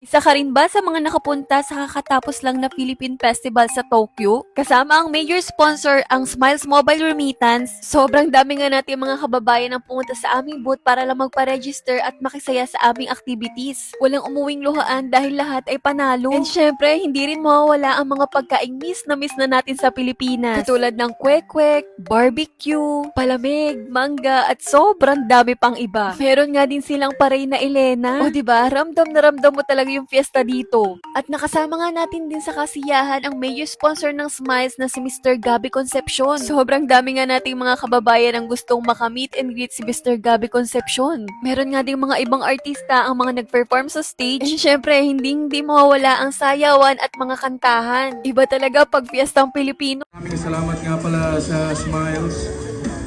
Isa ka rin ba sa mga nakapunta sa kakatapos lang na Philippine Festival sa Tokyo? Kasama ang major sponsor, ang Smiles Mobile Remittance. Sobrang dami nga natin mga kababayan ang pumunta sa aming booth para lang magpa-register at makisaya sa aming activities. Walang umuwing luhaan dahil lahat ay panalo. And syempre, hindi rin mawawala ang mga pagkaing miss na natin sa Pilipinas. Katulad ng kwek-kwek, barbecue, palamig, mangga, at sobrang dami pang iba. Meron nga din silang paray na Elena. O diba, ramdam na ramdam mo talaga yung fiesta dito. At nakasama nga natin din sa kasiyahan ang major sponsor ng Smiles na si Mr. Gabby Concepcion. Sobrang dami nga nating mga kababayan ang gustong makamit and greet si Mr. Gabby Concepcion. Meron nga din mga ibang artista ang mga nag-perform sa stage. And syempre, hindi mawawala ang sayawan at mga kantahan. Iba talaga pag fiestang Pilipino. Maraming salamat nga pala sa Smiles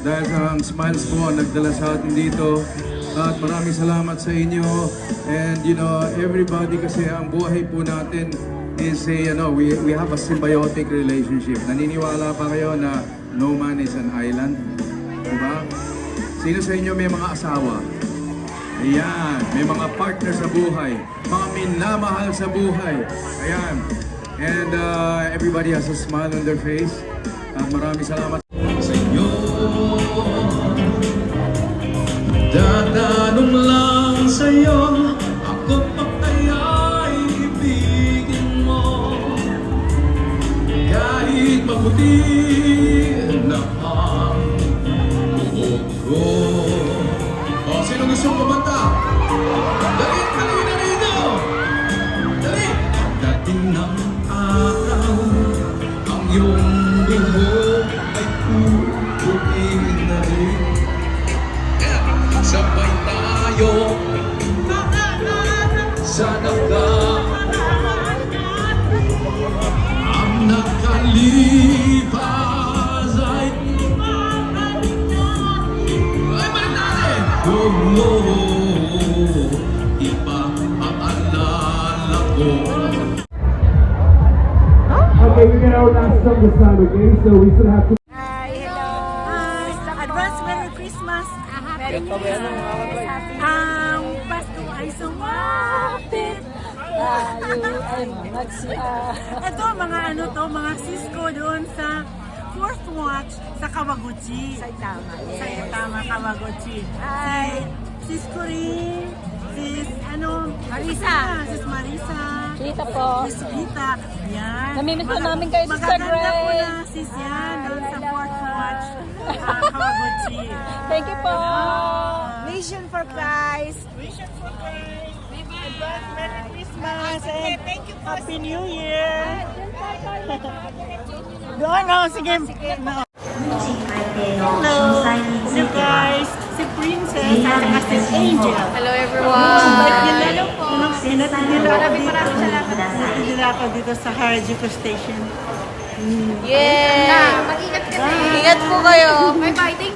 dahil ang Smiles po ang nagdala sa atin dito. At maraming salamat sa inyo. And you know, everybody kasi ang buhay po natin is we have a symbiotic relationship. Naniniwala pa kayo na no man is an island? Diba? Sino sa inyo may mga asawa? Ayan, may mga partner sa buhay, mga minamahal sa buhay. Ayan. And everybody has a smile on their face. At maraming salamat sa inyo. Tatanong lang sa'yo, ako pa kaya'y ibigin mo. Kahit maputi na ang buhok ko. O, sino gusto kumanta? Dali, dali na rito! Dali! Dating ng araw, ang iyong buhok ay puputi na rin. Sabay tayo sa nakaraan ang nakalipas ay balik natin! Ipapaalala ko. Okay, we're gonna last song this time, okay? So we still have to. Advance Merry Christmas! Ang Pasko ay sumapit! Ito, mga Cisco doon sa fourth watch sa Kawaguchi. Sa Itama, Kawaguchi. Si Cisco rin, Marisa. Sis Marisa. Kita po. Sis Rita. Yan. Namimiss po namin kayo, Sister Magaganda po Gray. na sis yan doon sa fourth watch Kawaguchi. Thank you po. Mission for Christ. Mission for Christ. Advance Merry Christmas and Happy New Year. Doon, sige. No. Hello, you guys. Si Princess at saka si Angel. Hello everyone! Hello po. Sinatidila ako dito sa Harajuku Station. Yeah! Mag-ingat ka. Ingat po kayo. Bye-bye.